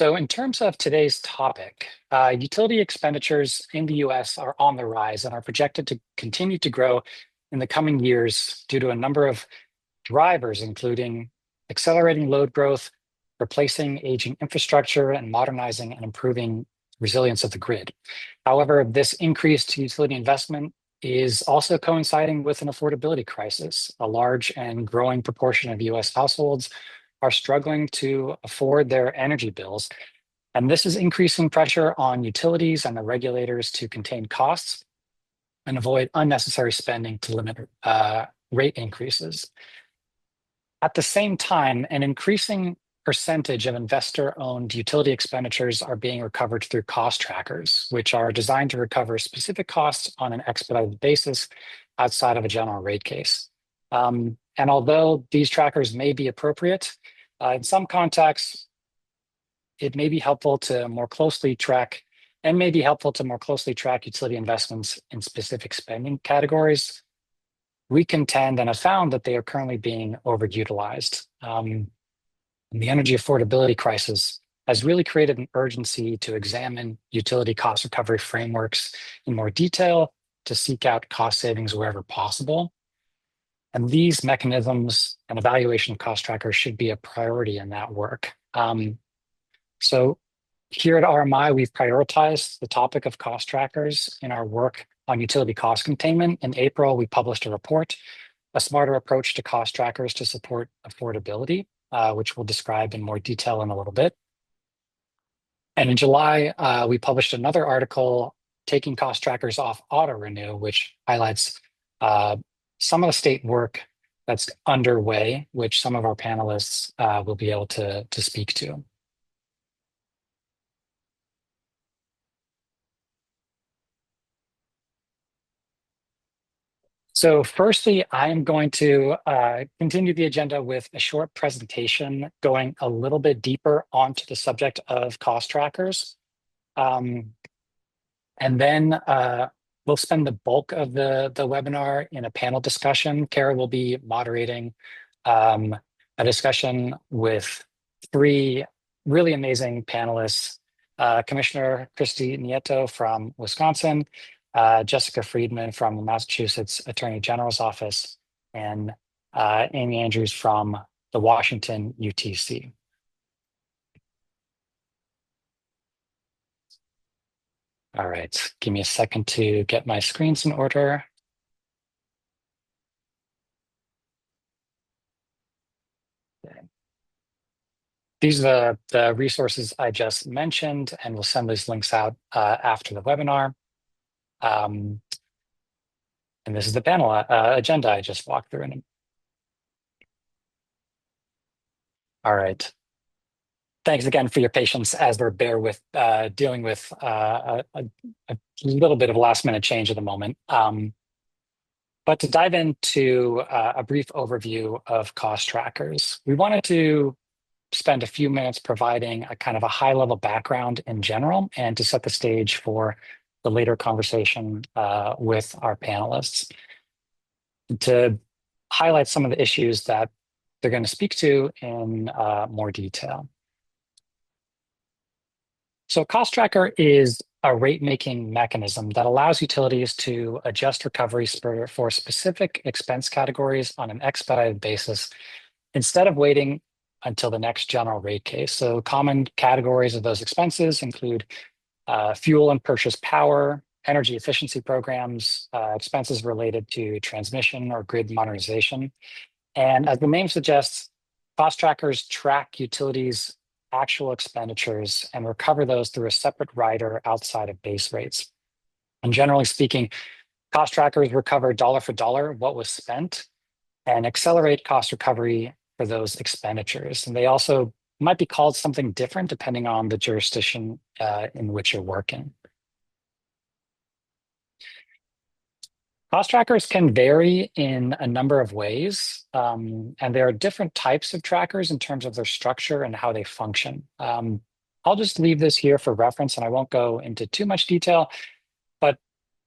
So in terms of today's topic, utility expenditures in the US are on the rise and are projected to continue to grow in the coming years due to a number of drivers, including accelerating load growth, replacing aging infrastructure, and modernizing and improving resilience of the grid. However, this increased utility investment is also coinciding with an affordability crisis. A large and growing proportion of US households are struggling to afford their energy bills. And this is increasing pressure on utilities and the regulators to contain costs and avoid unnecessary spending to limit rate increases. At the same time, an increasing percentage of investor-owned utility expenditures are being recovered through cost trackers, which are designed to recover specific costs on an expedited basis outside of a general rate case. And although these trackers may be appropriate, in some contexts, it may be helpful to more closely track utility investments in specific spending categories. We contend and have found that they are currently being overutilized. The energy affordability crisis has really created an urgency to examine utility cost recovery frameworks in more detail to seek out cost savings wherever possible. And these mechanisms and evaluation of cost trackers should be a priority in that work. So here at RMI, we've prioritized the topic of cost trackers in our work on utility cost containment. In April, we published a report, A Smarter Approach to Cost Trackers to Support Affordability, which we'll describe in more detail in a little bit. And in July, we published another article, Taking Cost Trackers Off Auto Renew, which highlights some of the state work that's underway, which some of our panelists will be able to speak to. So firstly, I'm going to continue the agenda with a short presentation going a little bit deeper onto the subject of cost trackers. And then we'll spend the bulk of the webinar in a panel discussion. Kara will be moderating a discussion with three really amazing panelists, Commissioner Christy Nieto from Wisconsin, Jessica Friedman from the Massachusetts Attorney General's Office, and Amy Andrews from the Washington UTC. All right, give me a second to get my screens in order. Okay. These are the resources I just mentioned, and we'll send those links out after the webinar. And this is the panel agenda I just walked through. All right. Thanks again for your patience as we're dealing with a little bit of last minute change at the moment. But to dive into a brief overview of cost trackers, we wanted to spend a few minutes providing a kind of a high level background in general and to set the stage for the later conversation with our panelists to highlight some of the issues that they're going to speak to in more detail. So a cost tracker is a rate-making mechanism that allows utilities to adjust recoveries for specific expense categories on an expedited basis instead of waiting until the next general rate case. So common categories of those expenses include fuel and purchase power, energy efficiency programs, expenses related to transmission or grid modernization. And as the name suggests, cost trackers track utilities' actual expenditures and recover those through a separate rider outside of base rates. And generally speaking, cost trackers recover dollar for dollar what was spent and accelerate cost recovery for those expenditures. And they also might be called something different depending on the jurisdiction in which you're working. Cost trackers can vary in a number of ways, and there are different types of trackers in terms of their structure and how they function. I'll just leave this here for reference and I won't go into too much detail, but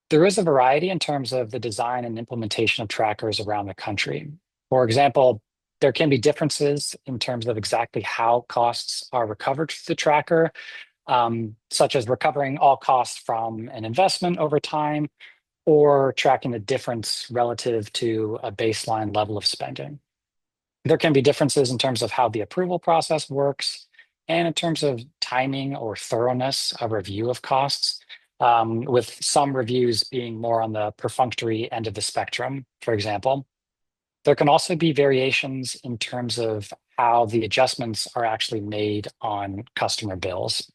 there is a variety in terms of the design and implementation of trackers around the country. For example, There can be differences in terms of exactly how costs are recovered through the tracker, such as recovering all costs from an investment over time or tracking the difference relative to a baseline level of spending. There can be differences in terms of how the approval process works and in terms of timing or thoroughness of review of costs, with some reviews being more on the perfunctory end of the spectrum, for example. There can also be variations in terms of how the adjustments are actually made on customer bills.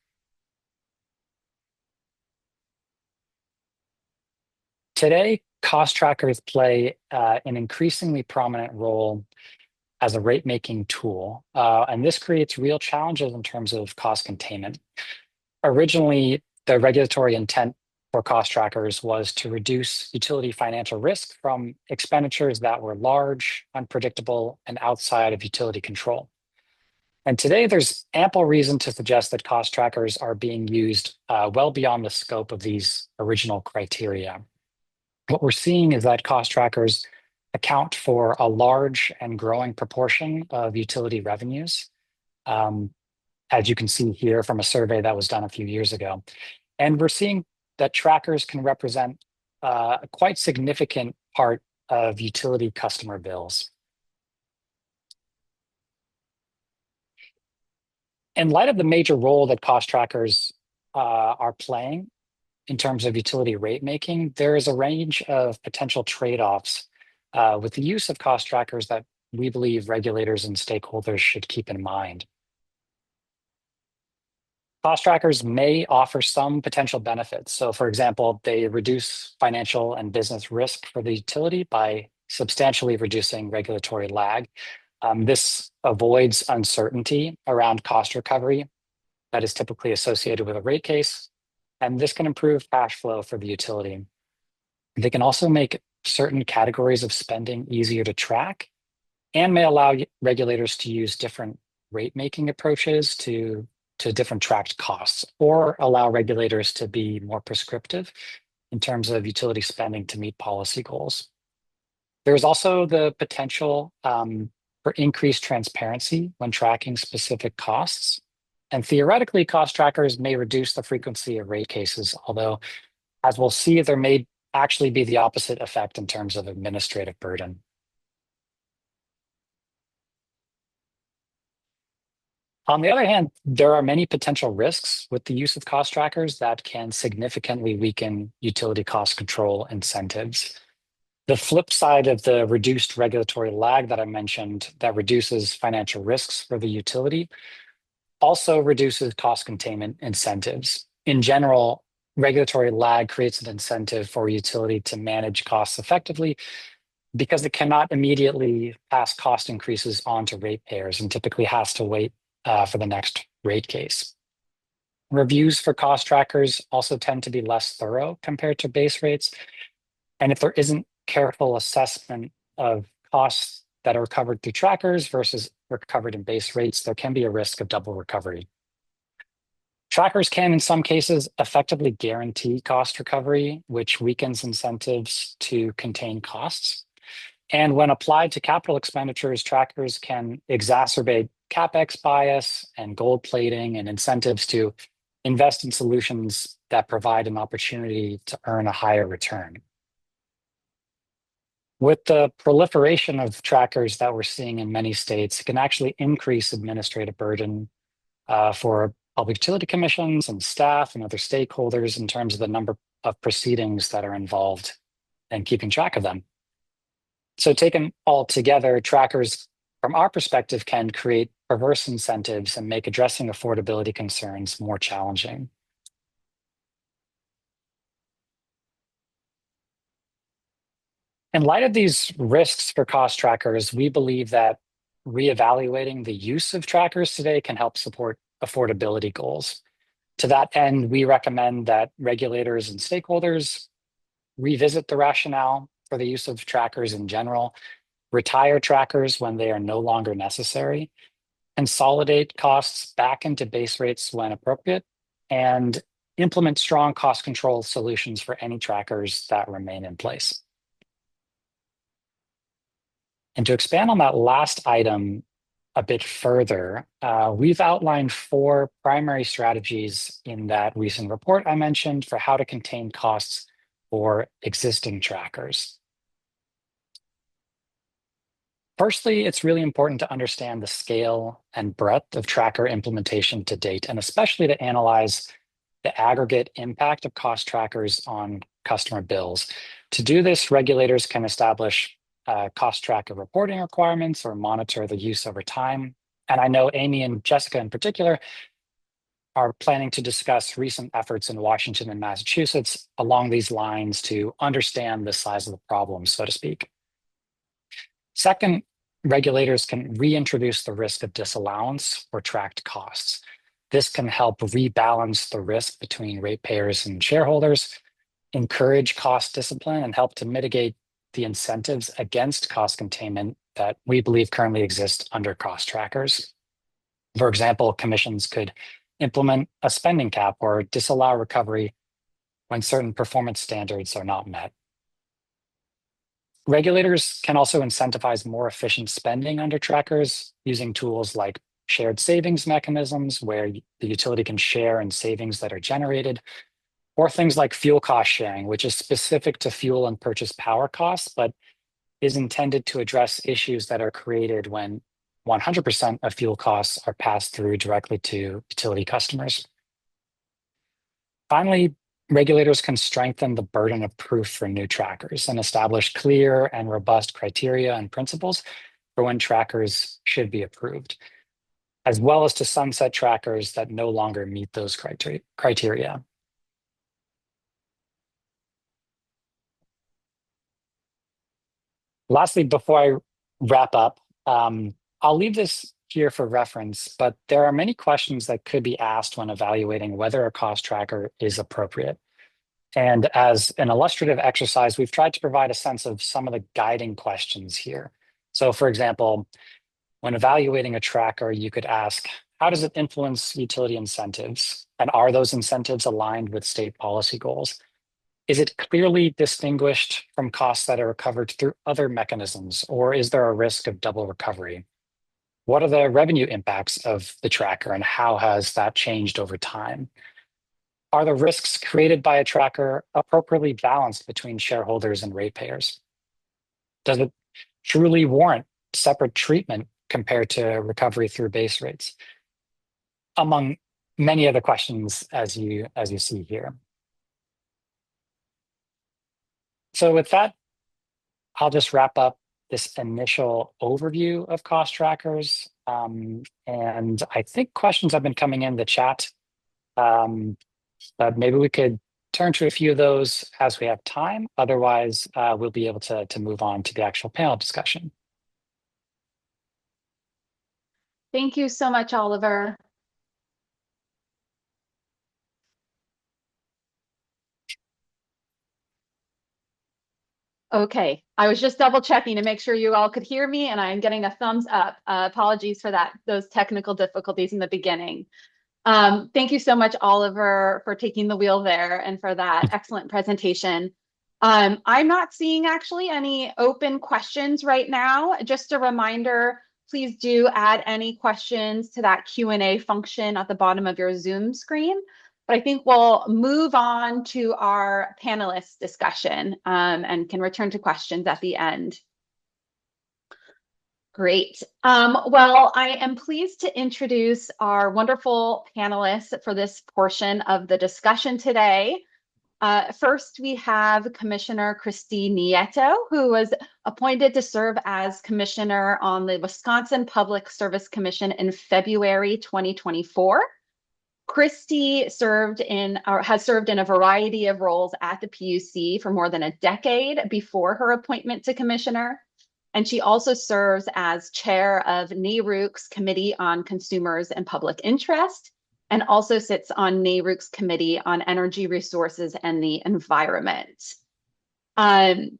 Today, cost trackers play an increasingly prominent role as a rate-making tool, and this creates real challenges in terms of cost containment. Originally, the regulatory intent for cost trackers was to reduce utility financial risk from expenditures that were large, unpredictable, and outside of utility control. And today, there's ample reason to suggest that cost trackers are being used well beyond the scope of these original criteria. What we're seeing is that cost trackers account for a large and growing proportion of utility revenues, as you can see here from a survey that was done a few years ago. And we're seeing that trackers can represent a quite significant part of utility customer bills. In light of the major role that cost trackers are playing in terms of utility rate making, there is a range of potential trade-offs with the use of cost trackers that we believe regulators and stakeholders should keep in mind. Cost trackers may offer some potential benefits. So for example, they reduce financial and business risk for the utility by substantially reducing regulatory lag. This avoids uncertainty around cost recovery that is typically associated with a rate case, and this can improve cash flow for the utility. They can also make certain categories of spending easier to track and may allow regulators to use different rate-making approaches to different tracked costs, or allow regulators to be more prescriptive in terms of utility spending to meet policy goals. There's also the potential for increased transparency when tracking specific costs. And theoretically, cost trackers may reduce the frequency of rate cases, although, as we'll see, there may actually be the opposite effect in terms of administrative burden. On the other hand, there are many potential risks with the use of cost trackers that can significantly weaken utility cost control incentives. The flip side of the reduced regulatory lag that I mentioned that reduces financial risks for the utility also reduces cost containment incentives. In general, regulatory lag creates an incentive for a utility to manage costs effectively because it cannot immediately pass cost increases on to ratepayers and typically has to wait for the next rate case. Reviews for cost trackers also tend to be less thorough compared to base rates. And if there isn't careful assessment of costs that are recovered through trackers versus recovered in base rates, there can be a risk of double recovery. Trackers can, in some cases, effectively guarantee cost recovery, which weakens incentives to contain costs. And when applied to capital expenditures, trackers can exacerbate CapEx bias and gold plating and incentives to invest in solutions that provide an opportunity to earn a higher return. With the proliferation of trackers that we're seeing in many states, it can actually increase administrative burden for public utility commissions and staff and other stakeholders in terms of the number of proceedings that are involved and keeping track of them. So taken all together, trackers, from our perspective, can create perverse incentives and make addressing affordability concerns more challenging. In light of these risks for cost trackers, we believe that reevaluating the use of trackers today can help support affordability goals. To that end, we recommend that regulators and stakeholders revisit the rationale for the use of trackers in general, retire trackers when they are no longer necessary, consolidate costs back into base rates when appropriate, and implement strong cost control solutions for any trackers that remain in place. And to expand on that last item a bit further, we've outlined 4 primary strategies in that recent report I mentioned for how to contain costs for existing trackers. Firstly, it's really important to understand the scale and breadth of tracker implementation to date, and especially to analyze the aggregate impact of cost trackers on customer bills. To do this, regulators can establish cost tracker reporting requirements or monitor the use over time. And I know Amy and Jessica in particular are planning to discuss recent efforts in Washington and Massachusetts along these lines to understand the size of the problem, so to speak. Second, regulators can reintroduce the risk of disallowance for tracked costs. This can help rebalance the risk between ratepayers and shareholders, encourage cost discipline, and help to mitigate the incentives against cost containment that we believe currently exist under cost trackers. For example, commissions could implement a spending cap or disallow recovery when certain performance standards are not met. Regulators can also incentivize more efficient spending under trackers using tools like shared savings mechanisms where the utility can share in savings that are generated, or things like fuel cost sharing, which is specific to fuel and purchase power costs, but is intended to address issues that are created when 100% of fuel costs are passed through directly to utility customers. Finally, regulators can strengthen the burden of proof for new trackers and establish clear and robust criteria and principles for when trackers should be approved, as well as to sunset trackers that no longer meet those criteria. Lastly, before I wrap up, I'll leave this here for reference, but there are many questions that could be asked when evaluating whether a cost tracker is appropriate. And as an illustrative exercise, we've tried to provide a sense of some of the guiding questions here. So for example, when evaluating a tracker, you could ask, how does it influence utility incentives? And are those incentives aligned with state policy goals? Is it clearly distinguished from costs that are recovered through other mechanisms, or is there a risk of double recovery? What are the revenue impacts of the tracker and how has that changed over time? Are the risks created by a tracker appropriately balanced between shareholders and ratepayers? Does it truly warrant separate treatment compared to recovery through base rates? Among many other questions as you see here. So with that, I'll just wrap up this initial overview of cost trackers. And I think questions have been coming in the chat, but maybe we could turn to a few of those as we have time. Otherwise, we'll be able to move on to the actual panel discussion. Thank you so much, Oliver. Okay, I was just double checking to make sure you all could hear me, and I'm getting a thumbs up. Apologies for that, those technical difficulties in the beginning. Thank you so much, Oliver, for taking the wheel there and for that excellent presentation. I'm not seeing actually any open questions right now. Just a reminder, please do add any questions to that Q&A function at the bottom of your Zoom screen. But I think we'll move on to our panelists discussion and can return to questions at the end. Great. Well, I am pleased to introduce our wonderful panelists for this portion of the discussion today. First, we have Commissioner Christy Nieto, who was appointed to serve as commissioner on the Wisconsin Public Service Commission in February 2024. Christy has served in a variety of roles at the PUC for more than a decade before her appointment to commissioner. And she also serves as chair of NARUC's Committee on Consumers and Public Interest, and also sits on NARUC's Committee on Energy Resources and the Environment.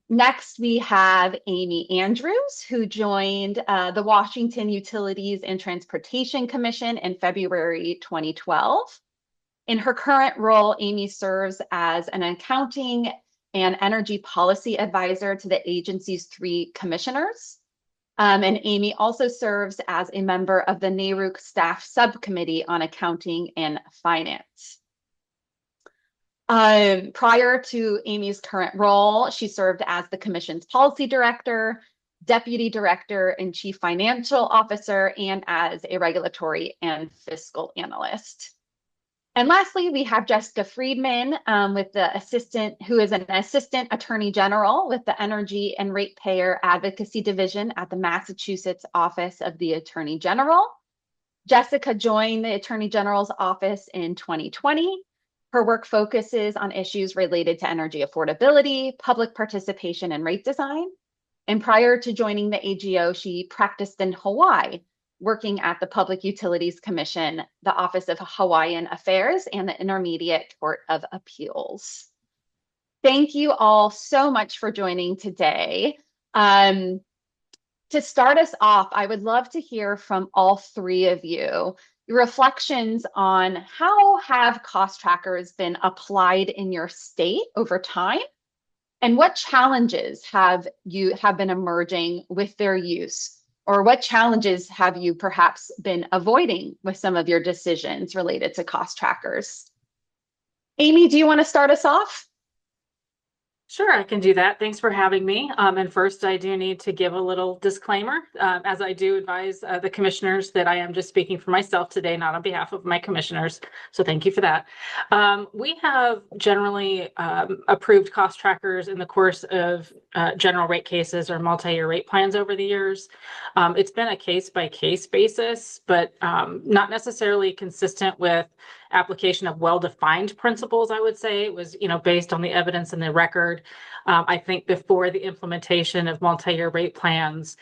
Next, we have Amy Andrews, who joined the Washington Utilities and Transportation Commission in February 2012. In her current role, Amy serves as an accounting and energy policy advisor to the agency's 3 commissioners. And Amy also serves as a member of the NARUC Staff Subcommittee on Accounting and Finance. Prior to Amy's current role, she served as the Commission's Policy Director, Deputy Director and Chief Financial Officer, and as a Regulatory and Fiscal Analyst. And lastly, we have Jessica Friedman, who is an Assistant Attorney General with the Energy and Ratepayer Advocacy Division at the Massachusetts Office of the Attorney General. Jessica joined the Attorney General's office in 2020. Her work focuses on issues related to energy affordability, public participation, and rate design. And prior to joining the AGO, she practiced in Hawaii, working at the Public Utilities Commission, the Office of Hawaiian Affairs, and the Intermediate Court of Appeals. Thank you all so much for joining today. To start us off, I would love to hear from all three of you your reflections on how have cost trackers been applied in your state over time, and what challenges have been emerging with their use, or what challenges have you perhaps been avoiding with some of your decisions related to cost trackers? Amy, do you want to start us off? Sure, I can do that. Thanks for having me. And first, I do need to give a little disclaimer, as I do advise the commissioners that I am just speaking for myself today, not on behalf of my commissioners. So thank you for that. We have generally approved cost trackers in the course of general rate cases or multi-year rate plans over the years. It's been a case-by-case basis, but not necessarily consistent with application of well-defined principles. I would say it was, based on the evidence in the record. I think before the implementation of multi-year rate plans,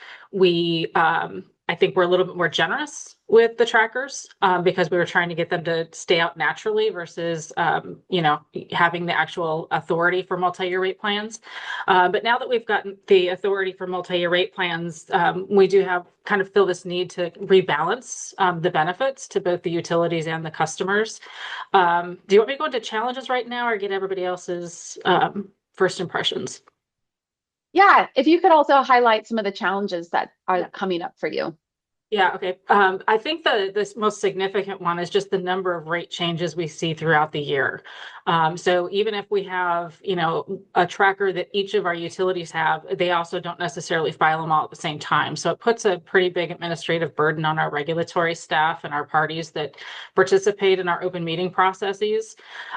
I think we're a little bit more generous with the trackers because we were trying to get them to stay out naturally versus, having the actual authority for multi-year rate plans. But now that we've gotten the authority for multi-year rate plans, we do have kind of feel this need to rebalance the benefits to both the utilities and the customers. Do you want me to go into challenges right now or get everybody else's first impressions? Yeah, if you could also highlight some of the challenges that are coming up for you. Yeah, okay. I think the most significant one is just the number of rate changes we see throughout the year. So even if we have, a tracker that each of our utilities have, they also don't necessarily file them all at the same time. So it puts a pretty big administrative burden on our regulatory staff and our parties that participate in our open meeting processes.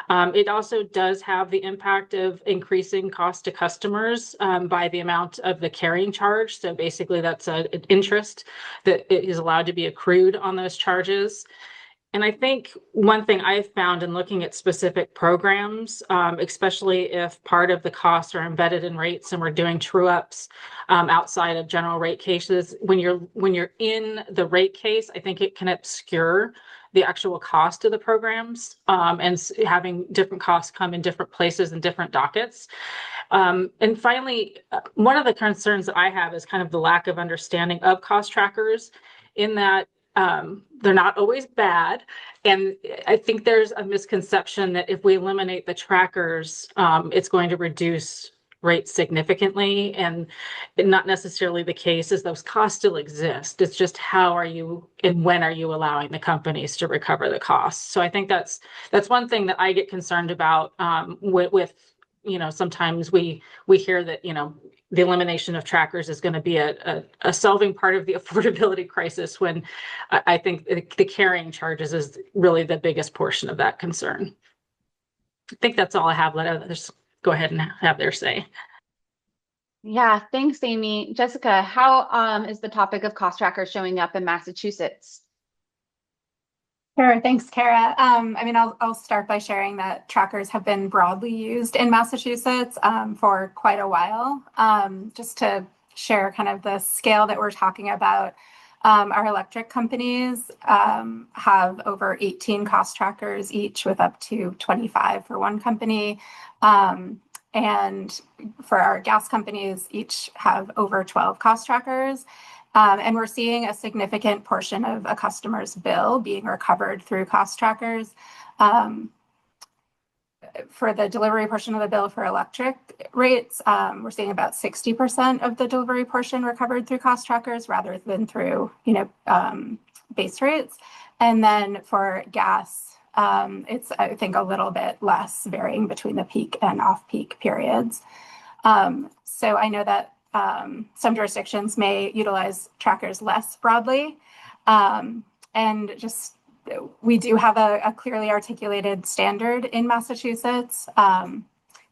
It also does have the impact of increasing cost to customers by the amount of the carrying charge. So basically that's an interest that is allowed to be accrued on those charges. And I think one thing I've found in looking at specific programs, especially if part of the costs are embedded in rates and we're doing true ups outside of general rate cases, when you're in the rate case, I think it can obscure the actual cost of the programs and having different costs come in different places and different dockets. And finally, one of the concerns that I have is kind of the lack of understanding of cost trackers, in that they're not always bad. And I think there's a misconception that if we eliminate the trackers, it's going to reduce rates significantly, and not necessarily the case, as those costs still exist. It's just how are you and when are you allowing the companies to recover the costs? So I think that's one thing that I get concerned about with sometimes we hear that, the elimination of trackers is going to be a solving part of the affordability crisis, when I think the carrying charges is really the biggest portion of that concern. I think that's all I have. Let others go ahead and have their say. Yeah, thanks, Amy. Jessica, how is the topic of cost trackers showing up in Massachusetts? Sure, thanks, Kara. I'll start by sharing that trackers have been broadly used in Massachusetts for quite a while. Just to share kind of the scale that we're talking about, our electric companies have over 18 cost trackers each, with up to 25 for one company. And for our gas companies, each have over 12 cost trackers. And we're seeing a significant portion of a customer's bill being recovered through cost trackers. for the delivery portion of the bill for electric rates, we're seeing about 60% of the delivery portion recovered through cost trackers rather than through, base rates. And then for gas, it's, I think, a little bit less, varying between the peak and off-peak periods. So I know that some jurisdictions may utilize trackers less broadly. And just, we do have a clearly articulated standard in Massachusetts.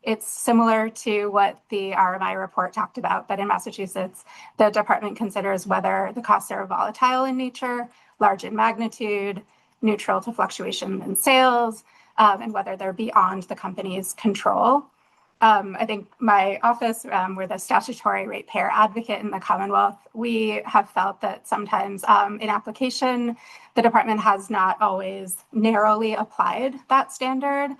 It's similar to what the RMI report talked about, but in Massachusetts, the department considers whether the costs are volatile in nature, large in magnitude, neutral to fluctuation in sales, and whether they're beyond the company's control. I think my office, we're the statutory ratepayer advocate in the Commonwealth. We have felt that sometimes in application, the department has not always narrowly applied that standard.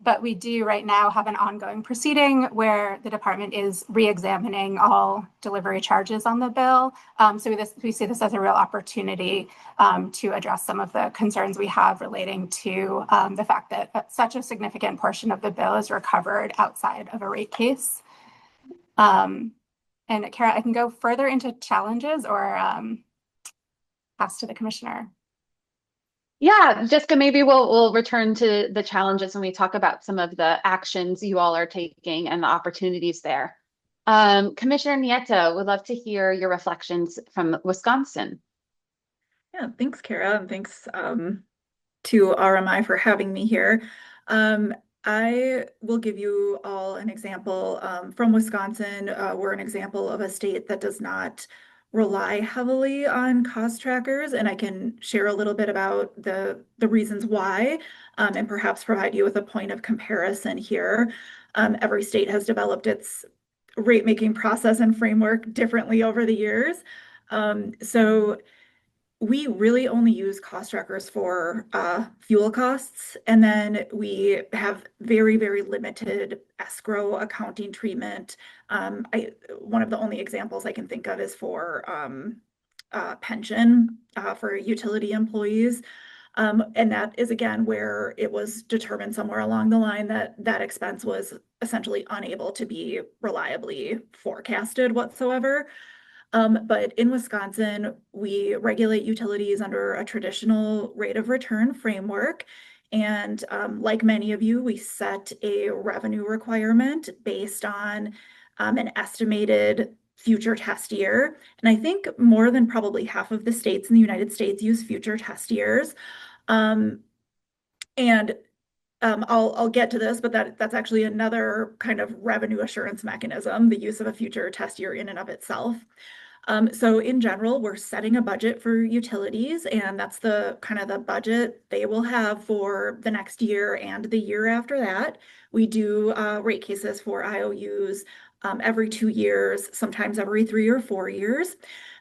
But we do right now have an ongoing proceeding where the department is re-examining all delivery charges on the bill. So we see this as a real opportunity to address some of the concerns we have relating to the fact that such a significant portion of the bill is recovered outside of a rate case. And Kara, I can go further into challenges or pass to the commissioner. Yeah, Jessica, maybe we'll return to the challenges when we talk about some of the actions you all are taking and the opportunities there. Commissioner Nieto, would love to hear your reflections from Wisconsin. Yeah, thanks, Kara, and thanks to RMI for having me here. I will give you all an example from Wisconsin. We're an example of a state that does not rely heavily on cost trackers, and I can share a little bit about the reasons why, and perhaps provide you with a point of comparison here. Every state has developed its rate making process and framework differently over the years. So we really only use cost trackers for fuel costs, and then we have very, very limited escrow accounting treatment. One of the only examples I can think of is for pension for utility employees. And that is, again, where it was determined somewhere along the line that that expense was essentially unable to be reliably forecasted whatsoever. But in Wisconsin, we regulate utilities under a traditional rate of return framework. And like many of you, we set a revenue requirement based on an estimated future test year. And I think more than probably half of the states in the United States use future test years. I'll get to this, but that's actually another kind of revenue assurance mechanism, the use of a future test year in and of itself. So in general, we're setting a budget for utilities, and that's the kind of the budget they will have for the next year and the year after that. We do rate cases for IOUs every 2 years, sometimes every 3 or 4 years.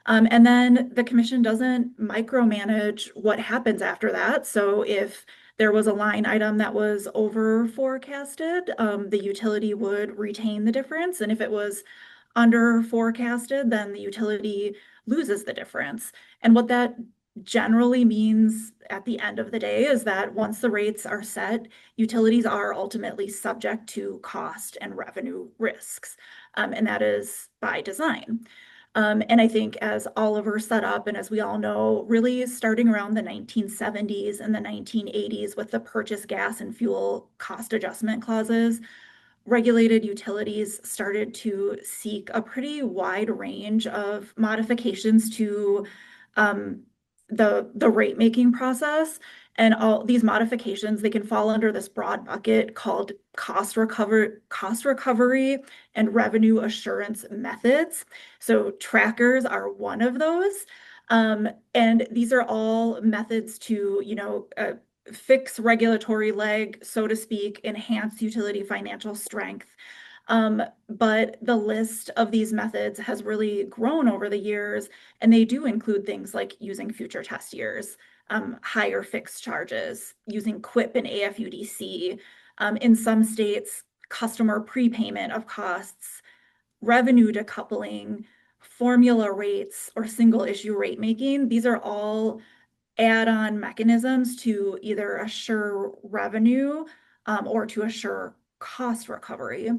And then the commission doesn't micromanage what happens after that. So if there was a line item that was over forecasted, the utility would retain the difference. And if it was under forecasted, then the utility loses the difference. And what that generally means at the end of the day is that once the rates are set, utilities are ultimately subject to cost and revenue risks. And that is by design. And I think as Oliver set up, and as we all know, really starting around the 1970s and the 1980s with the purchase gas and fuel cost adjustment clauses, regulated utilities started to seek a pretty wide range of modifications to the rate making process. And all these modifications, they can fall under this broad bucket called cost recovery and revenue assurance methods. So trackers are one of those. And these are all methods to, fix regulatory lag, so to speak, enhance utility financial strength. But the list of these methods has really grown over the years, and they do include things like using future test years, higher fixed charges, using QIP and AFUDC, in some states, customer prepayment of costs, revenue decoupling, formula rates, or single issue rate making. These are all add-on mechanisms to either assure revenue or to assure cost recovery.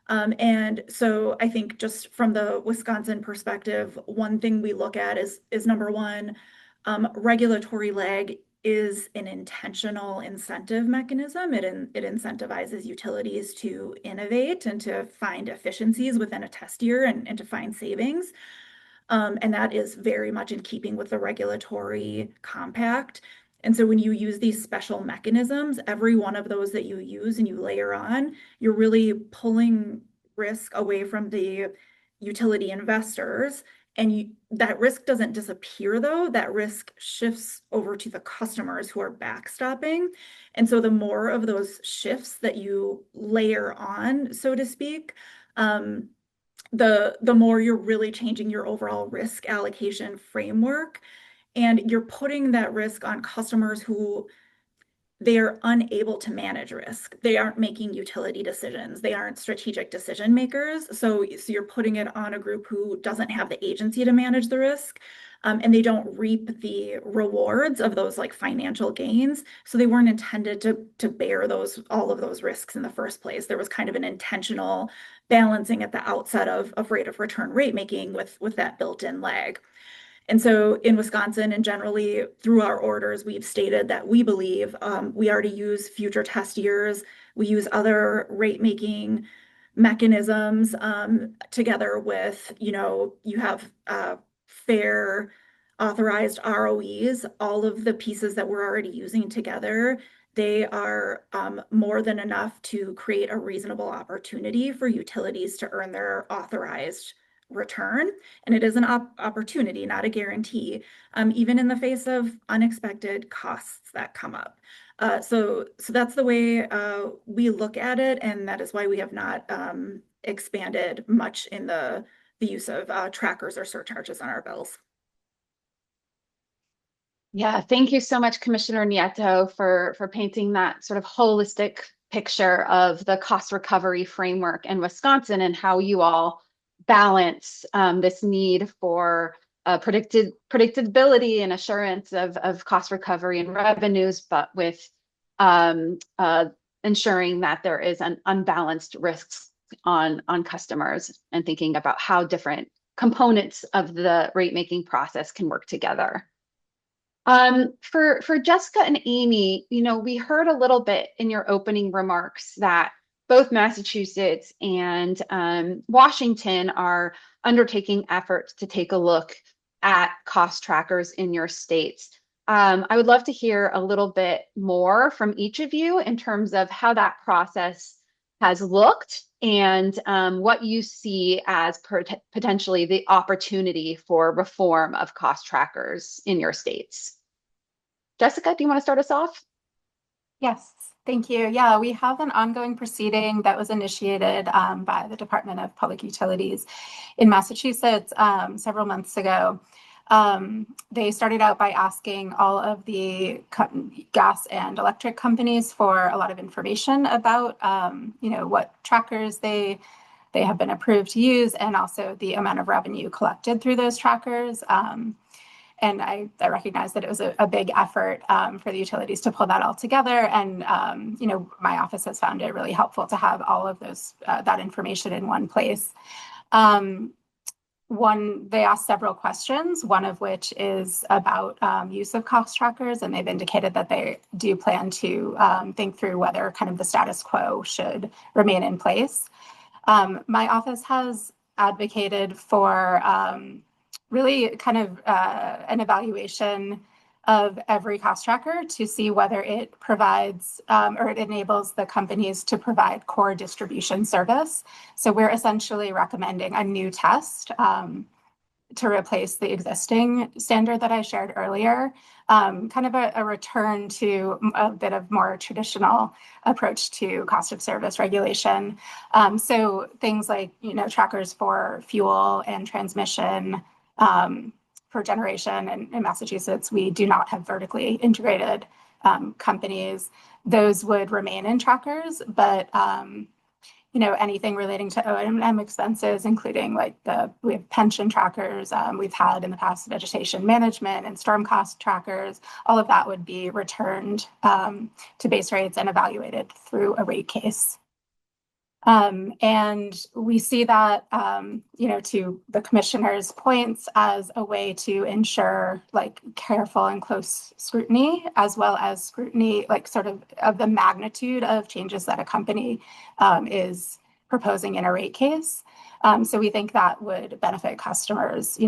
And so I think just from the Wisconsin perspective, one thing we look at is number one, regulatory lag is an intentional incentive mechanism. It incentivizes utilities to innovate and to find efficiencies within a test year and to find savings. And that is very much in keeping with the regulatory compact. And so when you use these special mechanisms, every one of those that you use and you layer on, you're really pulling risk away from the utility investors. And that risk doesn't disappear, though. That risk shifts over to the customers who are backstopping. And so the more of those shifts that you layer on, so to speak, the more you're really changing your overall risk allocation framework. And you're putting that risk on customers who they are unable to manage risk. They aren't making utility decisions. They aren't strategic decision makers. So you're putting it on a group who doesn't have the agency to manage the risk. And they don't reap the rewards of those like financial gains. So they weren't intended to bear all of those risks in the first place. There was kind of an intentional balancing at the outset of rate of return rate making with that built-in lag. And so in Wisconsin and generally through our orders, we've stated that we believe we already use future test years. We use other rate making mechanisms together with, you have fair authorized ROEs, all of the pieces that we're already using together. They are more than enough to create a reasonable opportunity for utilities to earn their authorized return. And it is an opportunity, not a guarantee, even in the face of unexpected costs that come up. So that's the way we look at it. And that is why we have not expanded much in the use of trackers or surcharges on our bills. Yeah, thank you so much, Commissioner Nieto, for painting that sort of holistic picture of the cost recovery framework in Wisconsin and how you all balance this need for predictability and assurance of cost recovery and revenues, but with ensuring that there is an unbalanced risks on customers and thinking about how different components of the rate making process can work together. For Jessica and Amy, we heard a little bit in your opening remarks that both Massachusetts and Washington are undertaking efforts to take a look at cost trackers in your states. I would love to hear a little bit more from each of you in terms of how that process has looked and what you see as potentially the opportunity for reform of cost trackers in your states. Jessica, do you want to start us off? Yes, thank you. Yeah, we have an ongoing proceeding that was initiated by the Department of Public Utilities in Massachusetts several months ago. They started out by asking all of the gas and electric companies for a lot of information about, what trackers they have been approved to use, and also the amount of revenue collected through those trackers. And I recognize that it was a big effort for the utilities to pull that all together. And, my office has found it really helpful to have all of that information in one place. They asked several questions, one of which is about use of cost trackers, and they've indicated that they do plan to think through whether kind of the status quo should remain in place. My office has advocated for really kind of an evaluation of every cost tracker to see whether it provides or it enables the companies to provide core distribution service. So we're essentially recommending a new test to replace the existing standard that I shared earlier, kind of a return to a bit of more traditional approach to cost of service regulation. So things like, trackers for fuel and transmission, for generation. And in Massachusetts, we do not have vertically integrated companies. Those would remain in trackers, but anything relating to O&M expenses, including we have pension trackers. We've had in the past vegetation management and storm cost trackers. All of that would be returned to base rates and evaluated through a rate case. And we see that, to the commissioner's points, as a way to ensure careful and close scrutiny, as well as scrutiny sort of the magnitude of changes that a company is proposing in a rate case. So we think that would benefit customers,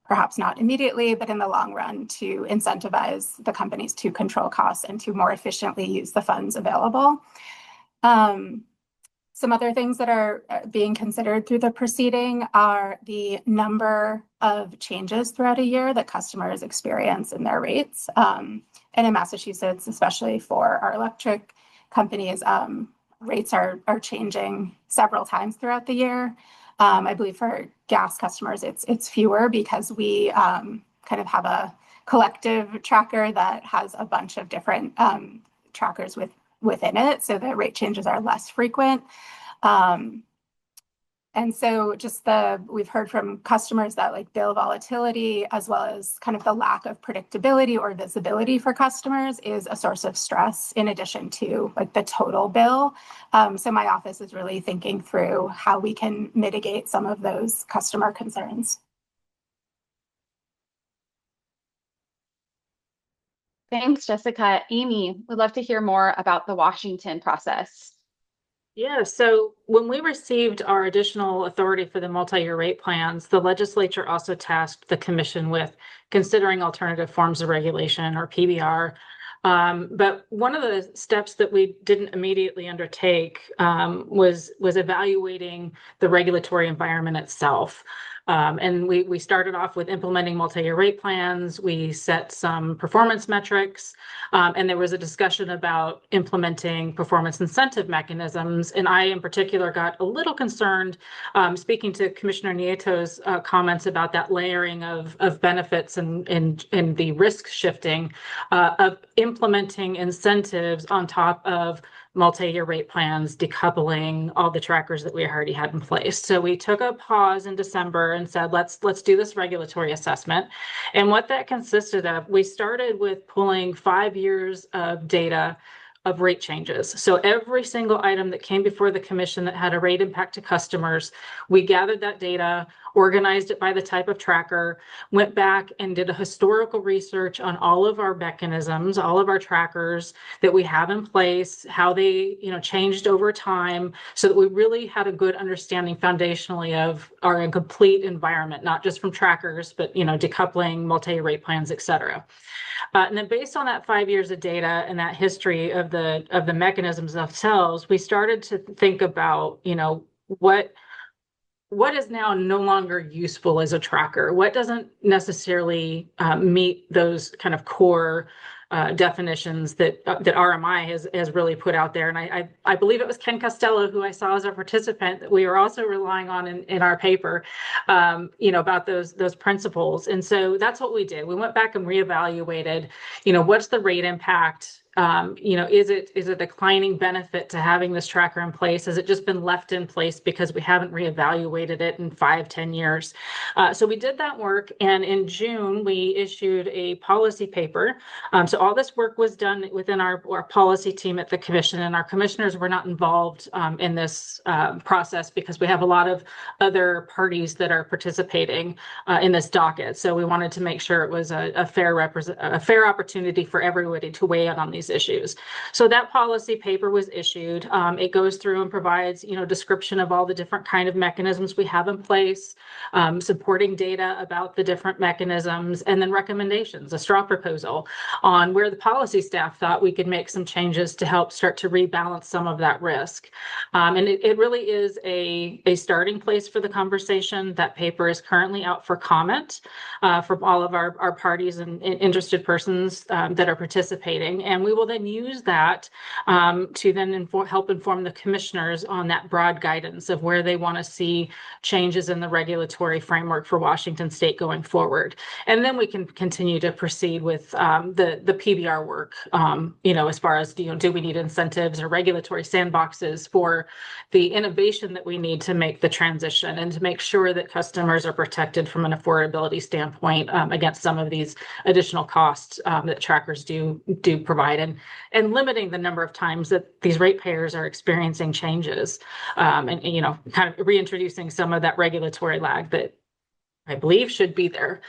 perhaps not immediately, but in the long run, to incentivize the companies to control costs and to more efficiently use the funds available. Some other things that are being considered through the proceeding are the number of changes throughout a year that customers experience in their rates. And in Massachusetts, especially for our electric companies, rates are changing several times throughout the year. I believe for gas customers, it's fewer because we kind of have a collective tracker that has a bunch of different trackers within it, so the rate changes are less frequent. And so we've heard from customers that bill volatility, as well as kind of the lack of predictability or visibility for customers, is a source of stress in addition to the total bill. So my office is really thinking through how we can mitigate some of those customer concerns. Thanks, Jessica. Amy, we'd love to hear more about the Washington process. Yeah, so when we received our additional authority for the multi-year rate plans, the legislature also tasked the commission with considering alternative forms of regulation, or PBR. But one of the steps that we didn't immediately undertake was evaluating the regulatory environment itself. And we started off with implementing multi-year rate plans. We set some performance metrics, and there was a discussion about implementing performance incentive mechanisms. And I, in particular, got a little concerned, speaking to Commissioner Nieto's comments about that layering of benefits and the risk shifting of implementing incentives on top of multi-year rate plans, decoupling all the trackers that we already had in place. So we took a pause in December and said, let's do this regulatory assessment. And what that consisted of, we started with pulling 5 years of data of rate changes. So every single item that came before the commission that had a rate impact to customers, we gathered that data, organized it by the type of tracker, went back and did a historical research on all of our mechanisms, all of our trackers that we have in place, how they changed over time, so that we really had a good understanding foundationally of our complete environment, not just from trackers, but decoupling, multi-year rate plans, et cetera. And then based on that 5 years of data and that history of the mechanisms themselves, we started to think about, what is now no longer useful as a tracker? What doesn't necessarily meet those kind of core definitions that RMI has really put out there? And I believe it was Ken Costello, who I saw as a participant, that we were also relying on in our paper, about those principles. And so that's what we did. We went back and reevaluated, what's the rate impact? Is it a declining benefit to having this tracker in place? Has it just been left in place because we haven't reevaluated it in 5-10 years? So we did that work, and in June we issued a policy paper. So all this work was done within our policy team at the commission, and our commissioners were not involved in this process because we have a lot of other parties that are participating in this docket. So we wanted to make sure it was a fair opportunity for everybody to weigh in on these issues. So that policy paper was issued. It goes through and provides, description of all the different kind of mechanisms we have in place, supporting data about the different mechanisms, and then recommendations, a straw proposal on where the policy staff thought we could make some changes to help start to rebalance some of that risk. And it really is a starting place for the conversation. That paper is currently out for comment from all of our parties and interested persons that are participating. And we will then use that to then help inform the commissioners on that broad guidance of where they want to see changes in the regulatory framework for Washington State going forward. And then we can continue to proceed with the PBR work, as far as, do we need incentives or regulatory sandboxes for the innovation that we need to make the transition and to make sure that customers are protected from an affordability standpoint against some of these additional costs that trackers do provide, and limiting the number of times that these ratepayers are experiencing changes, and kind of reintroducing some of that regulatory lag that I believe should be there.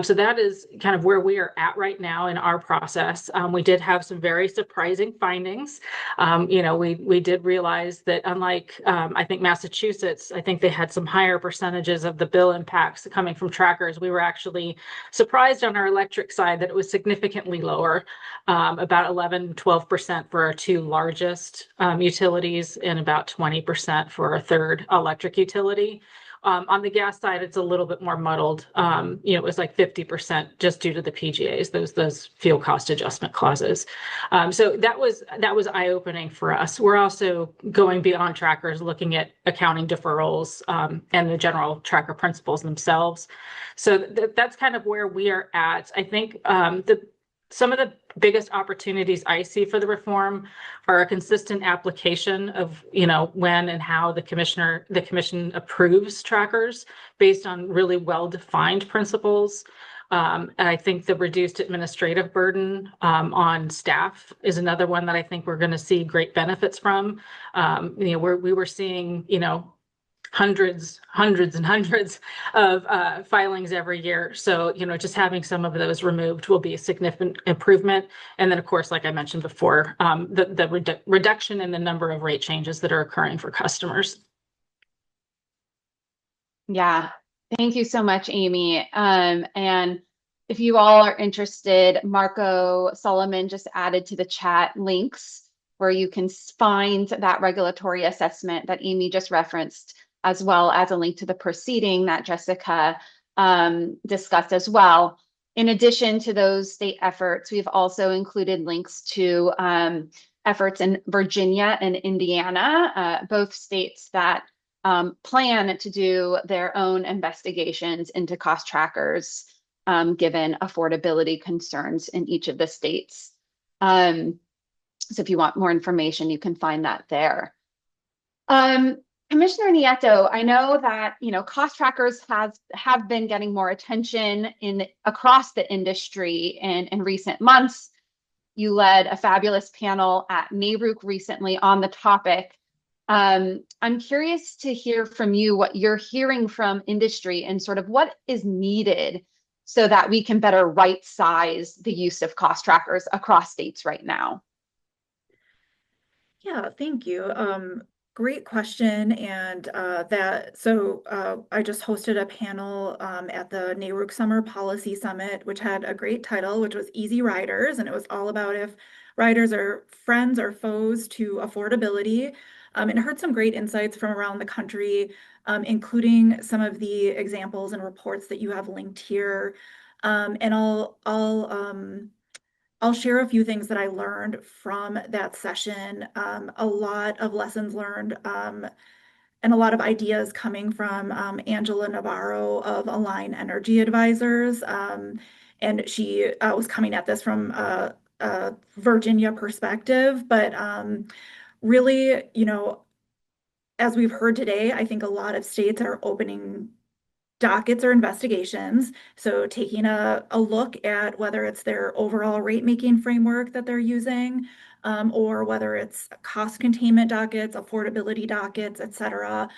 So that is kind of where we are at right now in our process. We did have some very surprising findings. We did realize that unlike, I think Massachusetts, I think they had some higher percentages of the bill impacts coming from trackers. We were actually surprised on our electric side that it was significantly lower, about 11-12% for our two largest utilities and about 20% for our third electric utility. On the gas side, it's a little bit more muddled. It was like 50% just due to the PGAs, those fuel cost adjustment clauses. So that was eye-opening for us. We're also going beyond trackers, looking at accounting deferrals and the general tracker principles themselves. So that's kind of where we are at. I think some of the biggest opportunities I see for the reform are a consistent application of, when and how the commission approves trackers based on really well-defined principles. And I think the reduced administrative burden on staff is another one that I think we're going to see great benefits from. We were seeing, hundreds and hundreds of filings every year. So, just having some of those removed will be a significant improvement. And then, of course, like I mentioned before, the reduction in the number of rate changes that are occurring for customers. Yeah, thank you so much, Amy. And if you all are interested, Marco Solomon just added to the chat links where you can find that regulatory assessment that Amy just referenced, as well as a link to the proceeding that Jessica discussed as well. In addition to those state efforts, we've also included links to efforts in Virginia and Indiana, both states that plan to do their own investigations into cost trackers, given affordability concerns in each of the states. So if you want more information, you can find that there. Commissioner Nieto, I know that cost trackers have been getting more attention across the industry in recent months. You led a fabulous panel at NARUC recently on the topic. I'm curious to hear from you what you're hearing from industry and sort of what is needed so that we can better right-size the use of cost trackers across states right now. Yeah, thank you. Great question. And I just hosted a panel at the NARUC Summer Policy Summit, which had a great title, which was Easy Riders. And it was all about if riders are friends or foes to affordability. And heard some great insights from around the country, including some of the examples and reports that you have linked here. And I'll share a few things that I learned from that session. A lot of lessons learned and a lot of ideas coming from Angela Navarro of Align Energy Advisors. And she was coming at this from a Virginia perspective. But really, as we've heard today, I think a lot of states are opening dockets or investigations. So taking a look at whether it's their overall rate making framework that they're using, or whether it's cost containment dockets, affordability dockets, et cetera,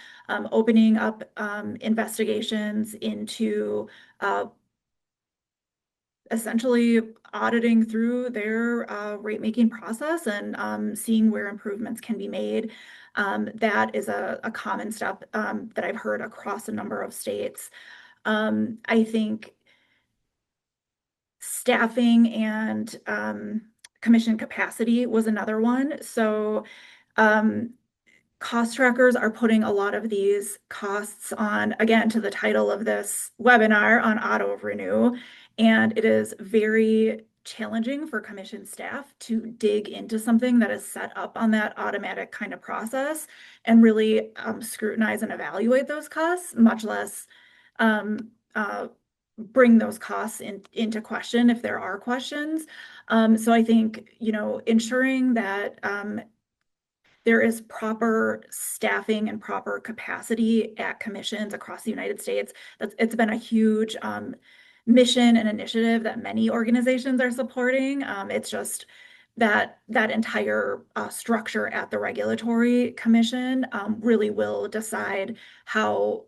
opening up investigations into essentially auditing through their rate making process and seeing where improvements can be made. That is a common step that I've heard across a number of states. I think staffing and commission capacity was another one. So cost trackers are putting a lot of these costs on, again, to the title of this webinar, on auto renew. And it is very challenging for commission staff to dig into something that is set up on that automatic kind of process and really scrutinize and evaluate those costs, much less bring those costs into question if there are questions. So I think, ensuring that there is proper staffing and proper capacity at commissions across the United States. It's been a huge mission and initiative that many organizations are supporting. It's just that entire structure at the regulatory commission really will decide how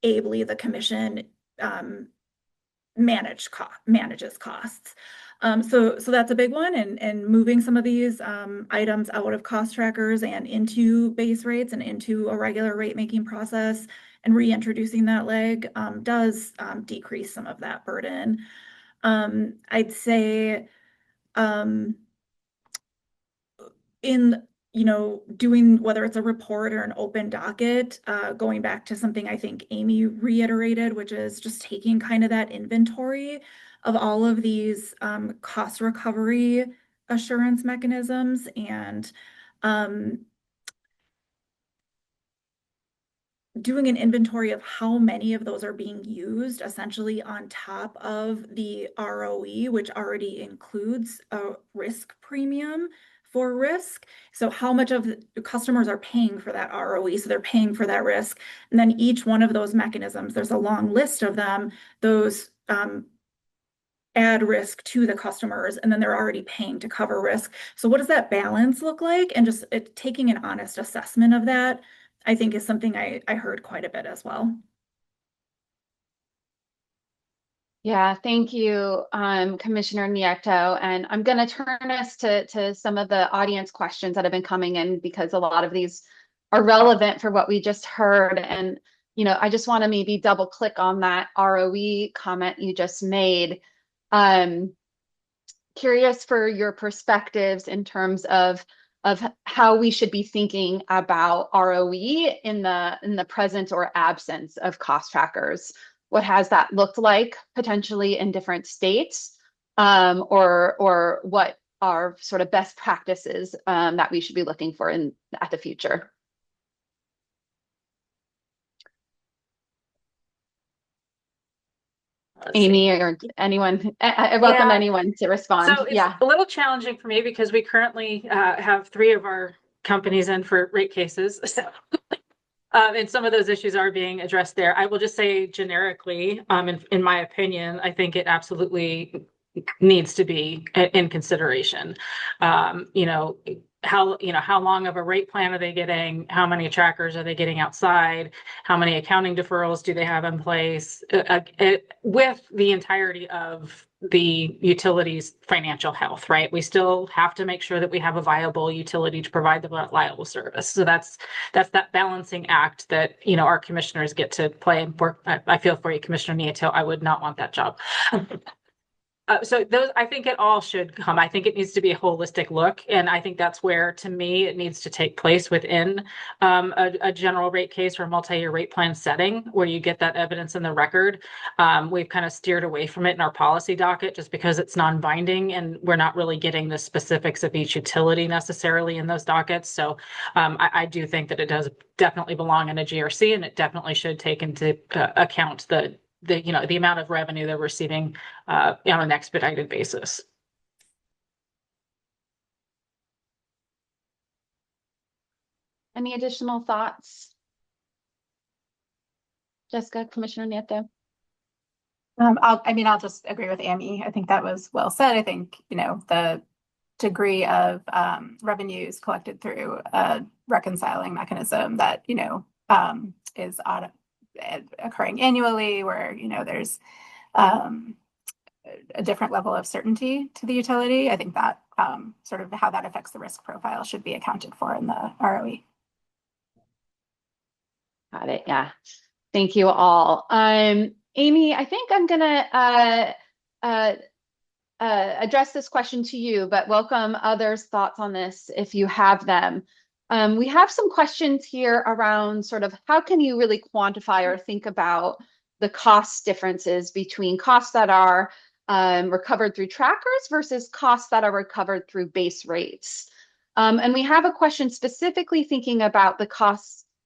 ably the commission manages costs. So that's a big one, and moving some of these items out of cost trackers and into base rates and into a regular rate making process and reintroducing that leg does decrease some of that burden. I'd say in doing, whether it's a report or an open docket, going back to something I think Amy reiterated, which is just taking kind of that inventory of all of these cost recovery assurance mechanisms and doing an inventory of how many of those are being used, essentially on top of the ROE, which already includes a risk premium for risk. So how much of the customers are paying for that ROE? So they're paying for that risk. And then each one of those mechanisms, there's a long list of them, those add risk to the customers, and then they're already paying to cover risk. So what does that balance look like? And just taking an honest assessment of that, I think, is something I heard quite a bit as well. Yeah, thank you, Commissioner Nieto. And I'm going to turn us to some of the audience questions that have been coming in, because a lot of these are relevant for what we just heard. And, I just want to maybe double click on that ROE comment you just made. Curious for your perspectives in terms of how we should be thinking about ROE in the presence or absence of cost trackers. What has that looked like potentially in different states, or what are sort of best practices that we should be looking for at the future? Amy or anyone, I welcome anyone to respond. So it's a little challenging for me because we currently have 3 of our companies in for rate cases. So, and some of those issues are being addressed there. I will just say generically, in my opinion, I think it absolutely needs to be in consideration. How long of a rate plan are they getting? How many trackers are they getting outside? How many accounting deferrals do they have in place? With the entirety of the utility's financial health, right? We still have to make sure that we have a viable utility to provide the reliable service. So that's that balancing act that our commissioners get to play and work. I feel for you, Commissioner Nieto. I would not want that job. So those, I think it all should come. I think it needs to be a holistic look. And I think that's where, to me, it needs to take place within a general rate case or a multi-year rate plan setting where you get that evidence in the record. We've kind of steered away from it in our policy docket just because it's non-binding and we're not really getting the specifics of each utility necessarily in those dockets. So I do think that it does definitely belong in a GRC, and it definitely should take into account the amount of revenue they're receiving on an expedited basis. Any additional thoughts? Jessica, Commissioner Nieto? I'll just agree with Amy. I think that was well said. I think, the degree of revenues collected through a reconciling mechanism that, is occurring annually, where there's a different level of certainty to the utility. I think that sort of how that affects the risk profile should be accounted for in the ROE. Got it. Yeah. Thank you all. Amy, I think I'm gonna address this question to you, but welcome others' thoughts on this if you have them. We have some questions here around sort of how can you really quantify or think about the cost differences between costs that are recovered through trackers versus costs that are recovered through base rates. And we have a question specifically thinking about the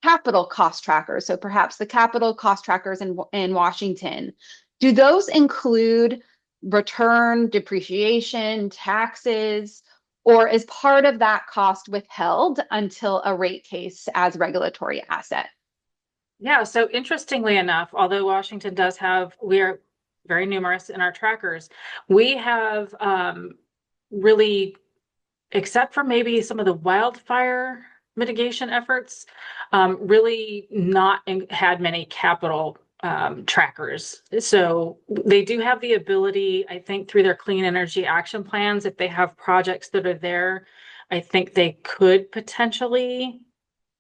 capital cost trackers. So perhaps the capital cost trackers in Washington. Do those include return, depreciation, taxes, or is part of that cost withheld until a rate case as regulatory asset? Yeah, so interestingly enough, although Washington does have, we are very numerous in our trackers, we have really, except for maybe some of the wildfire mitigation efforts, really not had many capital trackers. So they do have the ability, I think, through their clean energy action plans, if they have projects that are there, I think they could potentially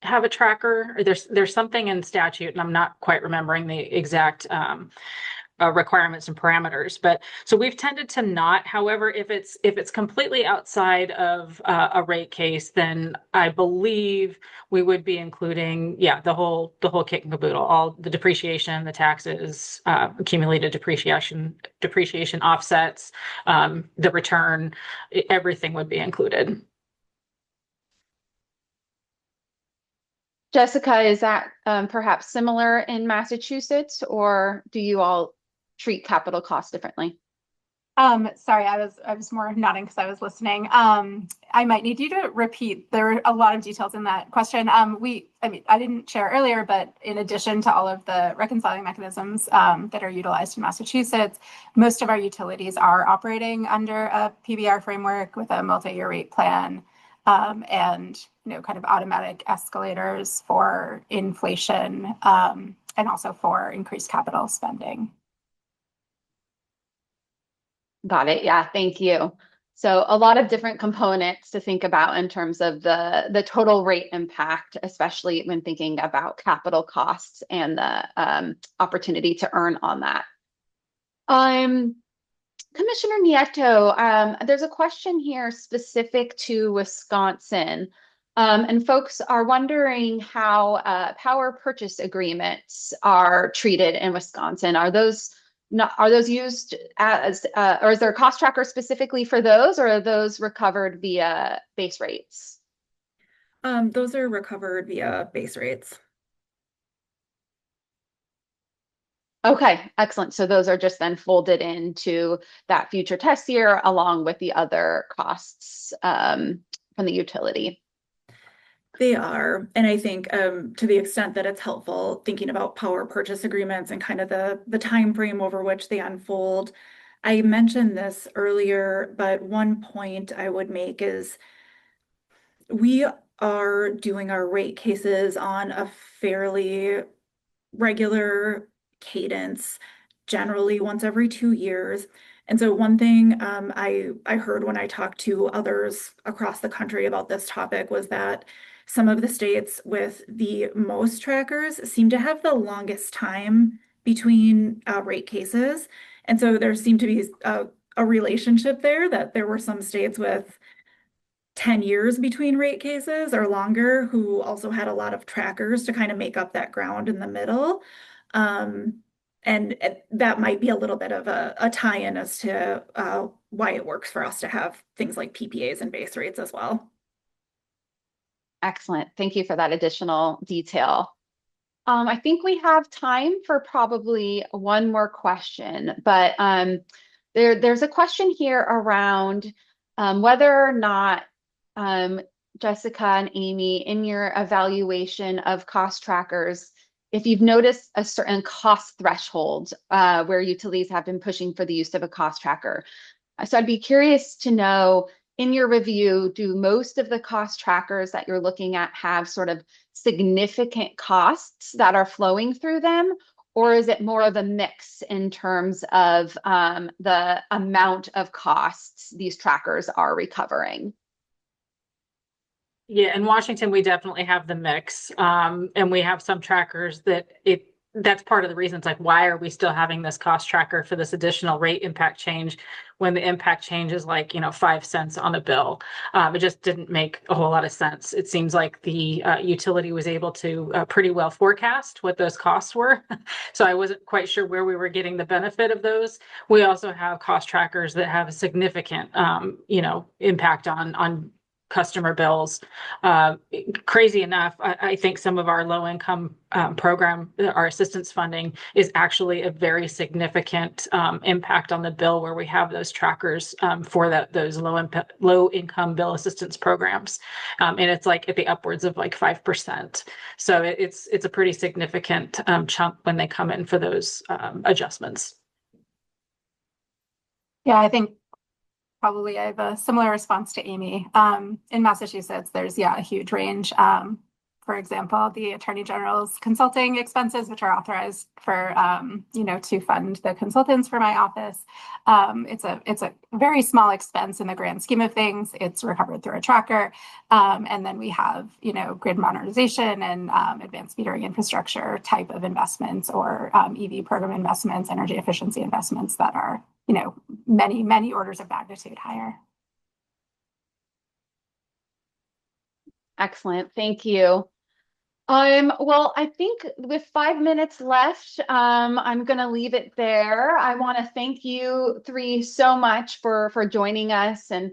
have a tracker. Or there's something in statute, and I'm not quite remembering the exact requirements and parameters. But so we've tended to not. However, if it's completely outside of a rate case, then I believe we would be including, the whole kit and caboodle, all the depreciation, the taxes, accumulated depreciation offsets, the return, everything would be included. Jessica, is that perhaps similar in Massachusetts, or do you all treat capital costs differently? Sorry, I was more nodding because I was listening. I might need you to repeat. There were a lot of details in that question. I didn't share earlier, but in addition to all of the reconciling mechanisms that are utilized in Massachusetts, most of our utilities are operating under a PBR framework with a multi-year rate plan. And kind of automatic escalators for inflation and also for increased capital spending. Got it. Yeah, thank you. So a lot of different components to think about in terms of the total rate impact, especially when thinking about capital costs and the opportunity to earn on that. Commissioner Nieto, there's a question here specific to Wisconsin. And folks are wondering how power purchase agreements are treated in Wisconsin. Are those used as, or is there a cost tracker specifically for those, or are those recovered via base rates? Those are recovered via base rates. Okay, excellent. So those are just then folded into that future test year along with the other costs from the utility. They are. And I think to the extent that it's helpful thinking about power purchase agreements and kind of the time frame over which they unfold. I mentioned this earlier, but one point I would make is we are doing our rate cases on a fairly regular cadence, generally once every 2 years. And so one thing I heard when I talked to others across the country about this topic was that some of the states with the most trackers seem to have the longest time between rate cases. And so there seemed to be a relationship there, that there were some states with 10 years between rate cases or longer who also had a lot of trackers to kind of make up that ground in the middle. And that might be a little bit of a tie-in as to why it works for us to have things like PPAs and base rates as well. Excellent. Thank you for that additional detail. I think we have time for probably one more question, but there's a question here around whether or not Jessica and Amy, in your evaluation of cost trackers, if you've noticed a certain cost threshold where utilities have been pushing for the use of a cost tracker. So I'd be curious to know, in your review, do most of the cost trackers that you're looking at have sort of significant costs that are flowing through them? Or is it more of a mix in terms of the amount of costs these trackers are recovering? Yeah, in Washington, we definitely have the mix. And we have some trackers that that's part of the reason. It's like, why are we still having this cost tracker for this additional rate impact change when the impact change is like, 5 cents on a bill? It just didn't make a whole lot of sense. It seems like the utility was able to pretty well forecast what those costs were. So I wasn't quite sure where we were getting the benefit of those. We also have cost trackers that have a significant, impact on customer bills. Crazy enough, I think some of our low income program, our assistance funding, is actually a very significant impact on the bill, where we have those trackers for those low income bill assistance programs, and it's like at the upwards of like 5%. So it's a pretty significant chunk when they come in for those adjustments. Yeah, I think probably I have a similar response to Amy. In Massachusetts, there's a huge range. For example, the Attorney General's consulting expenses, which are authorized for to fund the consultants for my office. It's a very small expense in the grand scheme of things. It's recovered through a tracker, and then we have grid modernization and advanced metering infrastructure type of investments, or EV program investments, energy efficiency investments that are many orders of magnitude higher. Excellent. Thank you. Well, I think with 5 minutes left, I'm going to leave it there. I want to thank you three so much for joining us and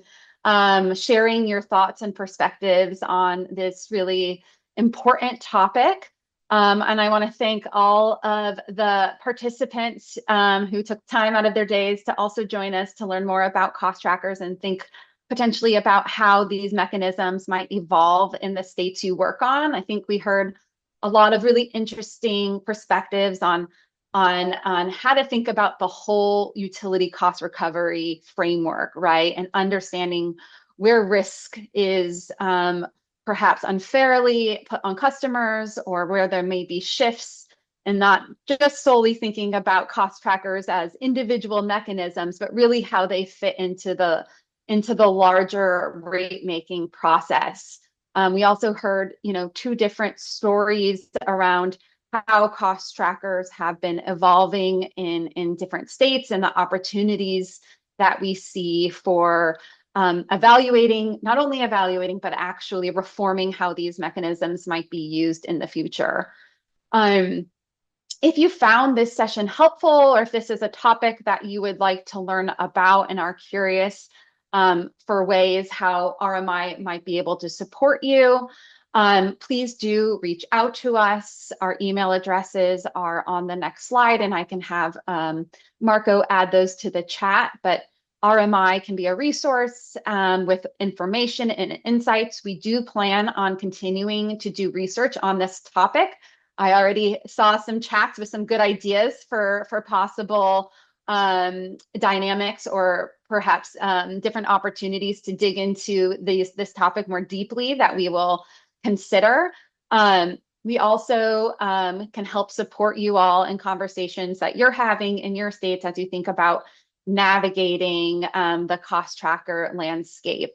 sharing your thoughts and perspectives on this really important topic. And I want to thank all of the participants who took time out of their days to also join us to learn more about cost trackers and think potentially about how these mechanisms might evolve in the states you work on. I think we heard a lot of really interesting perspectives on how to think about the whole utility cost recovery framework, right? And understanding where risk is perhaps unfairly put on customers, or where there may be shifts, and not just solely thinking about cost trackers as individual mechanisms, but really how they fit into the larger rate making process. We also heard, two different stories around how cost trackers have been evolving in different states, and the opportunities that we see for not only evaluating, but actually reforming how these mechanisms might be used in the future. If you found this session helpful, or if this is a topic that you would like to learn about and are curious for ways how RMI might be able to support you, please do reach out to us. Our email addresses are on the next slide, and I can have Marco add those to the chat. But RMI can be a resource with information and insights. We do plan on continuing to do research on this topic. I already saw some chats with some good ideas for possible dynamics, or perhaps different opportunities to dig into this topic more deeply that we will consider. We also can help support you all in conversations that you're having in your states as you think about navigating the cost tracker landscape.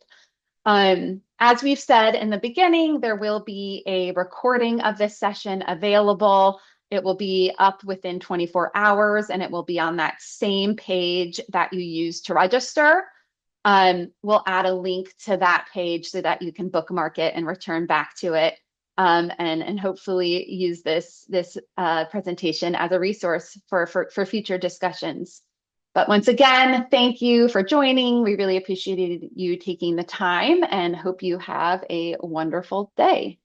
As we've said in the beginning, there will be a recording of this session available. It will be up within 24 hours, and it will be on that same page that you use to register. We'll add a link to that page so that you can bookmark it and return back to it, and hopefully use this presentation as a resource for future discussions. But once again, thank you for joining. We really appreciated you taking the time, and hope you have a wonderful day.